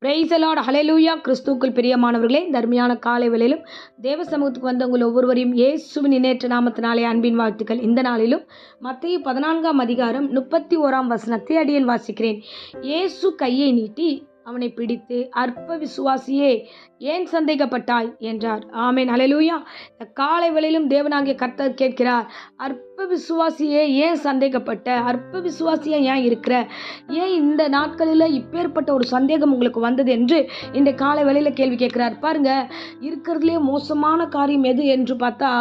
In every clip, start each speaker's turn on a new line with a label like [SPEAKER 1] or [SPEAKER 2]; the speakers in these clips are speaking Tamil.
[SPEAKER 1] பிரைஸ் தி லார்ட், ஹல்லேலூயா. கிறிஸ்துவுக்குள் பிரியமானவர்களே, இந்த அருமையான காலை வேளையிலும் தேவ சமூகத்துக்கு வந்த உங்கள் ஒவ்வொருவரையும் இயேசுவின் இணையற்ற நாமத்தினாலே அன்பின் வாழ்த்துக்கள். இந்த நாளிலும் மத்தேயு 14ஆம் அதிகாரம் 31ஆம் வசனத்தை அடியேன் வாசிக்கிறேன். இயேசு கையை நீட்டி அவனை பிடித்து, அற்ப விசுவாசியே, ஏன் சந்தேகப்பட்டாய் என்றார். ஆமென், ஹல்லேலூயா. இந்த காலை வேளையிலும் தேவனாகிய கர்த்தர் கேட்கிறார், அற்ப விசுவாசியே ஏன் சந்தேகப்பட்ட, அற்ப விசுவாசியே ஏன் இருக்கிற, ஏன் இந்த நாட்களில் இப்பேற்பட்ட ஒரு சந்தேகம் உங்களுக்கு வந்தது என்று இந்த காலை வேளையில் கேள்வி கேட்கிறார். பாருங்க, இருக்கிறதுலே மோசமான காரியம் எது என்று பார்த்தா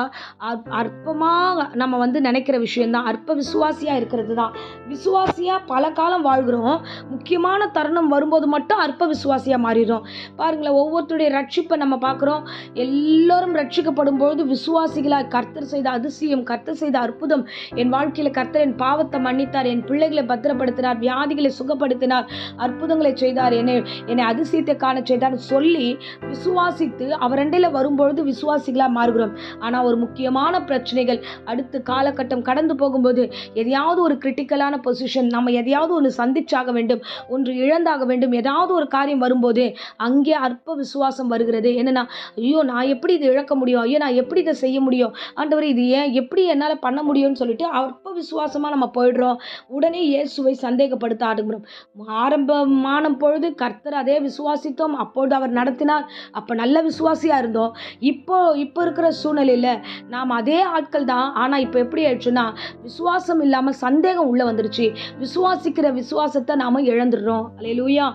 [SPEAKER 1] அற்பமாக நம்ம நினைக்கிற விஷயம்தான் அற்ப விசுவாசியா இருக்கிறது தான். விசுவாசியா பல காலம் வாழ்கிறோம், முக்கியமான தருணம் வரும்போது மட்டும் அற்ப விசுவாசியா மாறிடும். பாருங்களேன், ஒவ்வொருத்தருடைய ரட்சிப்பை நம்ம பார்க்குறோம். எல்லோரும் ரட்சிக்கப்படும் பொழுது விசுவாசிகளாய் கர்த்தர் செய்த அதிசயம், கர்த்தர் செய்த அற்புதம், என் வாழ்க்கையில் கர்த்தர் என் பாவத்தை மன்னித்தார், என் பிள்ளைகளை பத்திரப்படுத்தினார், வியாதிகளை சுகப்படுத்தினார், அற்புதங்களை செய்தார், என்னை அதிசயத்தை காண செய்தார் சொல்லி விசுவாசித்து அவர் அண்டையில் வரும்பொழுது விசுவாசிகளாக மாறுகிறோம். ஆனால் ஒரு முக்கியமான பிரச்சனைகள் அடுத்து காலகட்டம் கடந்து போகும்போது எதையாவது ஒரு கிரிட்டிக்கலான பொசிஷன், நம்ம எதையாவது ஒன்று சந்திச்சாக வேண்டும், ஒன்று இழந்தாக வேண்டும், ஏதாவது ஒரு காரியம் வரும்போது அங்கே அற்ப விசுவாசம் வருகிறது. என்னன்னா, ஐயோ நான் எப்படி இதை இழக்க முடியும், ஐயோ நான் எப்படி இதை செய்ய முடியும், ஆண்டவரே இது ஏன், எப்படி என்னால் பண்ண முடியும்னு சொல்லிட்டு அற்ப விசுவாசமாக நம்ம போயிடுறோம். உடனே இயேசுவை சந்தேகப்படுத்த ஆடுகிறோம். ஆரம்பமான பொழுது கர்த்தர் அதே விசுவாசித்தோம், அப்பொழுது அவர் நடத்தினார், அப்போ நல்ல விசுவாசியாக இருந்தோம். இப்போ இருக்கிற சூழ்நிலையில் நாம் அதே ஆட்கள் தான். ஆனால் இப்போ எப்படி ஆயிடுச்சுன்னா, விசுவாசம் இல்லாமல் சந்தேகம் உள்ளே வந்துருச்சு. விசுவாசிக்கிற விசுவாசத்தை நாம் இழந்துடுறோம். அல்லேலூயா.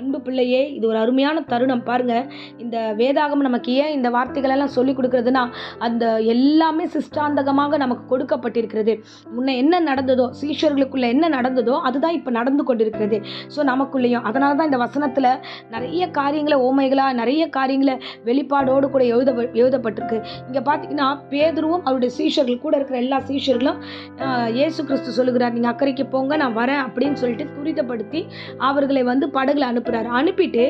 [SPEAKER 1] அன்பு பிள்ளையே, இது ஒரு அருமையான தருணம். பாருங்க, இந்த வேதாகம் நமக்கு ஏன் இந்த வார்த்தைகளெல்லாம் சொல்லி கொடுக்குறதுனா, அந்த எல்லாமே சிஷ்டாந்தகமாக நமக்கு கொடுக்கப்பட்டிருக்கிறது. முன்ன என்ன நடந்ததோ, சீஷர்களுக்குள்ள என்ன நடந்ததோ அதுதான் இப்போ நடந்து கொண்டிருக்கிறது. ஸோ நமக்குள்ளேயும் அதனால தான் இந்த வசனத்தில் நிறைய காரியங்களை ஓமைகளாக, நிறைய காரியங்களை வெளிப்பாடோடு கூட எழுதப்பட்டிருக்கு. இங்கே பார்த்தீங்கன்னா, பேதுருவும் அவருடைய சீஷர்கள் கூட இருக்கிற எல்லா சீஷர்களும் இயேசு கிறிஸ்து சொல்லுகிறார், நீங்கள் அக்கறைக்கு போங்க, நான் வரேன் அப்படின்னு சொல்லிட்டு துரிதப்படுத்தி அவர்களை படகுல அனுப்பிட்டு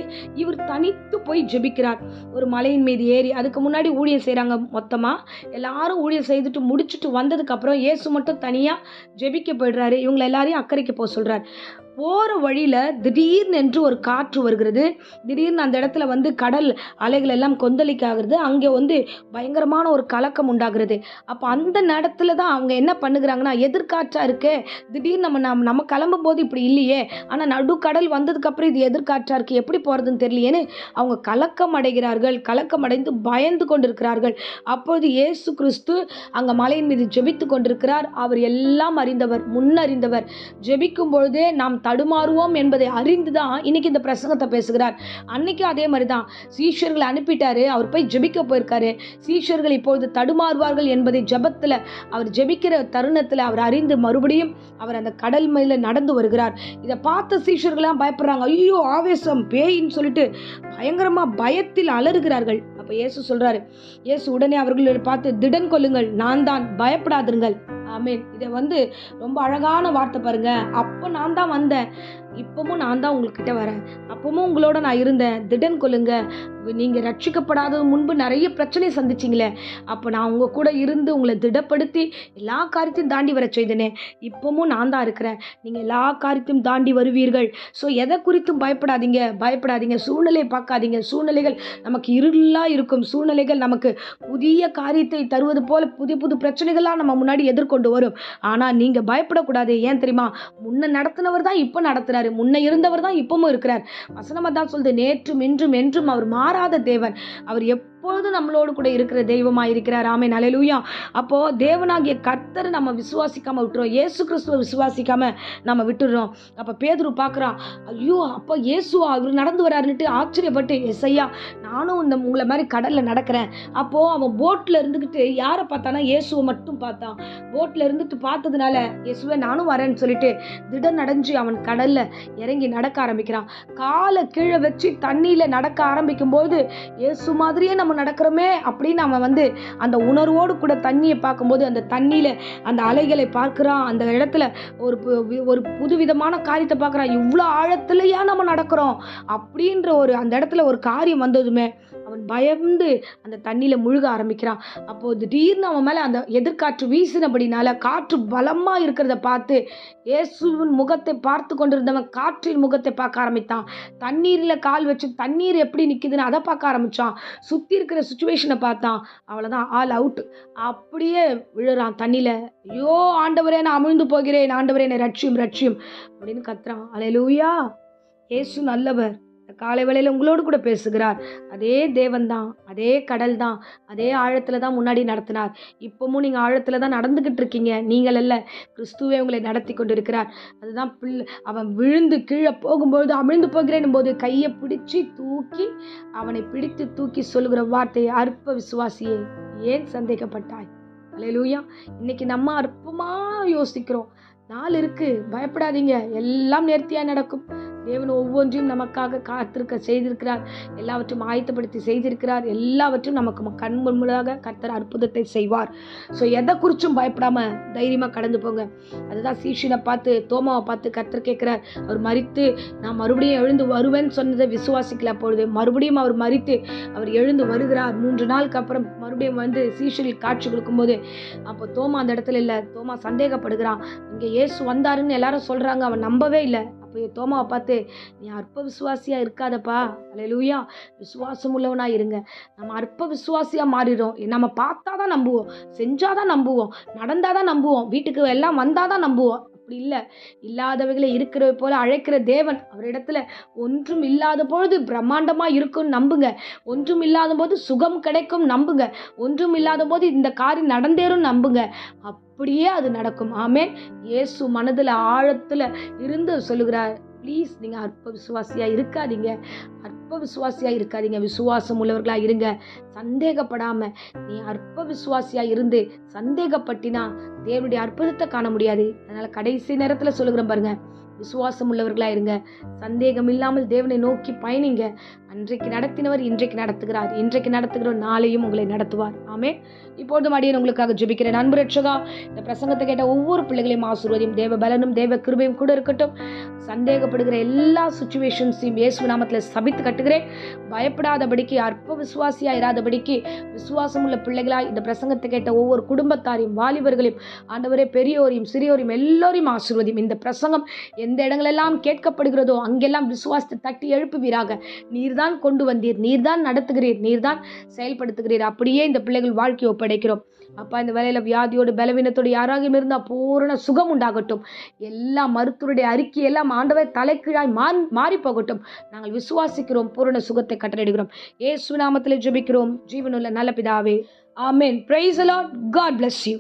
[SPEAKER 1] இவர் தனித்து போய் ஜெபிக்கிறார். ஒரு மலையின் மீது ஏறி, அதுக்கு முன்னாடி ஊழியம் செய்கிறாங்க. மொத்தமாக எல்லாரும் ஊழியம் செய்துட்டு முடிச்சுட்டு வந்ததுக்கு அப்புறம் இயேசு மட்டும் தனியாக ஜெபிக்க போயிடுறாரு. இவங்களை எல்லாரையும் அக்கறைக்கு போக சொல்கிறார். போகிற வழியில் திடீர்னு என்று ஒரு காற்று வருகிறது. திடீர்னு அந்த இடத்துல கடல் அலைகள் எல்லாம் கொந்தளிக்க ஆகுறது. அங்கே பயங்கரமான ஒரு கலக்கம் உண்டாகிறது. அப்போ அந்த நேரத்தில் தான் அவங்க என்ன பண்ணுகிறாங்கன்னா, எதிர்காற்றாக இருக்கே, திடீர்னு நம்ம கிளம்பும் போது இப்படி இல்லையே, ஆனால் நடுக்கடல் வந்ததுக்கப்புறம் இது எதிர்காற்றாக இருக்குது, எப்படி போகிறதுன்னு தெரியலையேன்னு அவங்க கலக்கம் அடைகிறார்கள். கலக்கம் அடைந்து பயந்து கொண்டிருக்கிறார்கள். அப்பொழுது இயேசு கிறிஸ்து அங்கே மலையின் மீது ஜெபித்து கொண்டிருக்கிறார். அவர் எல்லாம் அறிந்தவர், முன்னறிந்தவர். ஜெபிக்கும் பொழுதே நாம் தடுமாறுவோம் என்பதை அறிந்துதான் இன்னைக்கு இந்த பிரசங்கத்தை பேசுகிறார். அன்னைக்கு அதே மாதிரி தான் சீஷர்களை அனுப்பிட்டாரு, அவர் போய் ஜெபிக்க போயிருக்காரு. சீஷர்கள் இப்பொழுது தடுமாறுவார்கள் என்பதை ஜெபத்தில், அவர் ஜெபிக்கிற தருணத்தில் அவர் அறிந்து மறுபடியும் அவர் அந்த கடல் மேல நடந்து வருகிறார். இதை பார்த்த சீஷர்கள்லாம் பயப்படுறாங்க. ஐயோ ஆவேசம், பேயின்னு சொல்லிட்டு பயங்கரமா பயத்தில் அலறுகிறார்கள். அப்ப இயேசு சொல்றாரு, இயேசு உடனே அவர்களை பார்த்து, திடன் கொள்ளுங்கள், நான் தான், பயப்படாதீர்கள். ஆமென். இதை ரொம்ப அழகான வார்த்தை பாருங்க. அப்போ நான் தான் வந்தேன், இப்பவும் நான் தான் உங்கள்கிட்ட வரேன், அப்பவும் உங்களோட நான் இருந்தேன், திடன் கொள்ளுங்க. நீங்கள் ரட்சிக்கப்படாத முன்பு நிறைய பிரச்சனை சந்திச்சிங்களே, அப்போ நான் உங்கள் கூட இருந்து உங்களை திடப்படுத்தி எல்லா காரியத்தையும் தாண்டி வர செய்தனே, இப்பவும் நான் தான் இருக்கிறேன், நீங்கள் எல்லா காரியத்தையும் தாண்டி வருவீர்கள். ஸோ எதை குறித்தும் பயப்படாதீங்க. சூழ்நிலையை பார்க்காதீங்க. சூழ்நிலைகள் நமக்கு இருளாக இருக்கும். சூழ்நிலைகள் நமக்கு புதிய காரியத்தை தருவது போல புதிய புது பிரச்சனைகள்லாம் நம்ம முன்னாடி எதிர்கொண்டு வரும். ஆனால் நீங்கள் பயப்படக்கூடாது. ஏன் தெரியுமா? முன்ன நடத்தினவர் தான் இப்போ நடத்துறாரு, முன்ன இருந்தவர் தான் இப்பவும் இருக்கிறார். வசனமா தான் சொல்லுது, நேற்றும் இன்றும் என்றும் அவர் மாறாத தேவன். அவர் எப்பொழுதும் நம்மளோடு கூட இருக்கிற தெய்வமாக இருக்கிறார். ஆமென், ஹல்லேலூயா. அப்போ தேவனாகிய கர்த்தர் நம்ம விசுவாசிக்காம விட்டுறோம், இயேசு கிறிஸ்துவை விசுவாசிக்காம நம்ம விட்டுடுறோம். அப்போ பேதுரு பார்க்குறான், ஐயோ அப்போ இயேசுவா அவர் நடந்து வராருன்னுட்டு ஆச்சரியப்பட்டு, எஸ்ஐயா நானும் உங்களை மாதிரி கடலில் நடக்கிறேன். அப்போது அவன் போட்டில் இருந்துக்கிட்டு யாரை பார்த்தானா, இயேசுவை மட்டும் பார்த்தான். போட்டில் இருந்துட்டு பார்த்ததுனால, இயேசுவை நானும் வரேன்னு சொல்லிட்டு திடன் அடைஞ்சு அவன் கடலில் இறங்கி நடக்க ஆரம்பிக்கிறான். காலை கீழே வச்சு தண்ணியில் நடக்க ஆரம்பிக்கும் போது இயேசு மாதிரியே நம்ம பயப்படாமல் நடக்கிறோமே அப்படின்னு அவன் அந்த உணர்வோடு கூட தண்ணியை பார்க்கும்போது அந்த தண்ணியில் அந்த அலைகளை பார்க்குறான். அந்த இடத்துல ஒரு புதுவிதமான காரியத்தை பார்க்குறான். இவ்வளோ ஆழத்துலையா நம்ம நடக்கிறோம் அப்படின்ற அந்த இடத்துல ஒரு காரியம் வந்ததுமே அவன் பயந்து அந்த தண்ணியில் முழுக ஆரம்பிக்கிறான். அப்போது திடீர்னு அவன் மேலே அந்த எதிர்காற்று வீசினபடினால காற்று பலமாக இருக்கிறத பார்த்து இயேசுவின் முகத்தை பார்த்து கொண்டிருந்தவன் காற்றின் முகத்தை பார்க்க ஆரம்பித்தான். தண்ணீரில் கால் வச்சு தண்ணீர் எப்படி நிற்குதுன்னு அதை பார்க்க ஆரம்பித்தான். சுற்றி இருக்கிற சுச்சுவேஷனை பார்த்தான். அவ்வளோதான், ஆல் அவுட். அப்படியே விழுறான் தண்ணியில். ஐயோ ஆண்டவரே, நான் அமிழ்ந்து போகிறேன், ஆண்டவரே என்னை ரட்சியும் ரட்சியும் அப்படின்னு கத்துறான். அல்லேலூயா. இயேசு நல்லவர். காலை வேளையில் உங்களோடு கூட பேசுகிறார். அதே தேவன் தான், அதே கடல் தான், அதே ஆழத்தில் தான் முன்னாடி நடத்தினார். இப்போவும் நீங்கள் ஆழத்தில் தான் நடந்துக்கிட்டு இருக்கீங்க. நீங்கள் அல்ல, கிறிஸ்துவே உங்களை நடத்தி கொண்டு இருக்கிறார். அதுதான் அவன் விழுந்து கீழே போகும்போது அமிழ்ந்து போகிறேன் போது கையை பிடிச்சி தூக்கி அவனை பிடித்து தூக்கி சொல்லுகிற வார்த்தையை, அற்ப விசுவாசியே ஏன் சந்தேகப்பட்டாய்? அல்லேலூயா. இன்னைக்கு நம்ம அற்பமாக யோசிக்கிறோம். நாள் இருக்கு, பயப்படாதீங்க, எல்லாம் நேர்த்தியாக நடக்கும். தேவன் ஒவ்வொன்றையும் நமக்காக காத்திருக்க செய்திருக்கிறார். எல்லாவற்றையும் ஆயத்தப்படுத்தி செய்திருக்கிறார். எல்லாவற்றையும் நமக்கு கண் முன்பாக கர்த்தர் அற்புதத்தை செய்வார். ஸோ எதை குறிச்சும் பயப்படாமல் தைரியமாக கடந்து போங்க. அதுதான் சீஷனை பார்த்து, தோமாவை பார்த்து கர்த்தர் கேட்குறார். அவர் மரித்து நான் மறுபடியும் எழுந்து வருவேன்னு சொன்னதை விசுவாசிக்கல. அப்பொழுது மறுபடியும் அவர் மரித்து அவர் எழுந்து வருகிறார். 3 நாளுக்கு அப்புறம் மறுபடியும் சீஷர்களுக்கு காட்சி கொடுக்கும்போது அப்போ தோமா அந்த இடத்துல இல்லை. தோமா சந்தேகப்படுகிறான். இங்கே இயேசு வந்தாருன்னு எல்லாரும் சொல்கிறாங்க. அவன் நம்பவே இல்லை. அப்போ தோமாவை பார்த்து, நீ அற்ப விசுவாசியாக இருக்காதப்பா. அல்லேலூயா. விசுவாசம் உள்ளவனாக இருங்க. நம்ம அற்ப விசுவாசியாக மாறிடும். நம்ம பார்த்தா தான் நம்புவோம், செஞ்சாதான் நம்புவோம், நடந்தாதான் நம்புவோம், வீட்டுக்கு எல்லாம் வந்தாதான் நம்புவோம். அப்படி இல்லை. இல்லாதவைகளை இருக்கிற போல அழைக்கிற தேவன். அவரிடத்துல ஒன்றும் இல்லாத பொழுது பிரம்மாண்டமாக இருக்கும்னு நம்புங்க. ஒன்றும் இல்லாத போது சுகம் கிடைக்கும் நம்புங்க. ஒன்றும் இல்லாத போது இந்த காரியம் நடந்தேறும் நம்புங்க. அப்படியே அது நடக்கும். ஆமென். இயேசு மனதில் ஆழத்தில் இருந்து சொல்லுகிறார், ப்ளீஸ் நீங்கள் அற்ப விசுவாசியாக இருக்காதீங்க, அற்ப விசுவாசியாக இருக்காதீங்க, விசுவாசம் உள்ளவர்களாக இருங்க. சந்தேகப்படாமல் நீ அற்ப விசுவாசியாக இருந்து சந்தேகப்பட்டினா தேவனுடைய அற்புதத்தை காண முடியாது. அதனால் கடைசி நேரத்தில் சொல்லுகிறேன் பாருங்க, விசுவாசம் உள்ளவர்களாக இருங்க. சந்தேகம் இல்லாமல் தேவனை நோக்கி பயணிங்க. அன்றைக்கு நடத்தினவர் இன்றைக்கு நடத்துகிறார். இன்றைக்கு நடத்துகிறவர் நாளையும் உங்களை நடத்துவார். ஆமென். இப்பொழுதும் அடியேன் உங்களுக்காக ஜெபிக்கிறேன். அன்பு ரட்சகா, இந்த பிரசங்கத்தை கேட்ட ஒவ்வொரு பிள்ளைகளையும் ஆசீர்வதியும். தேவ பலனும் தேவ கிருபையும் கூட இருக்கட்டும். சந்தேகப்படுகிற எல்லா சுச்சுவேஷன்ஸையும் இயேசு நாமத்தில் சபித்து கட்டுகிறேன். பயப்படாதபடிக்கு, அற்ப விசுவாசியாக இராதபடிக்கு விசுவாசம் உள்ள பிள்ளைகளாய் இந்த பிரசங்கத்தை கேட்ட ஒவ்வொரு குடும்பத்தாரையும், வாலிபர்களையும், ஆண்டவரே பெரியோரையும் சிறியோரையும் எல்லோரையும் ஆசீர்வதியும். இந்த பிரசங்கம் எந்த இடங்களெல்லாம் கேட்கப்படுகிறதோ அங்கெல்லாம் விசுவாசத்தை தட்டி எழுப்புவீராக. நீர்தான் கொண்டு வந்தீர், நீர்தான் நடத்துகிறீர், நீர்தான் செயல்படுத்துகிறீர். அப்படியே இந்த பிள்ளைகள் வாழ்க்கையை ஒப்படைக்கிறோம். அப்பா, இந்த வேலையில் வியாதியோடு பலவீனத்தோடு யாராக இருந்தால் பூரண சுகம் உண்டாகட்டும். எல்லா மருத்துவருடைய அறிக்கையெல்லாம் ஆண்டவர் தலைக்கீழாய் மாறி போகட்டும். நாங்கள் விசுவாசிக்கிறோம், பூரண சுகத்தை கட்டளையிடுகிறோம். இயேசு நாமத்தில் ஜெபிக்கிறோம் ஜீவனுள்ள நல்ல பிதாவே. ஆமென். Praise the lord. God bless you.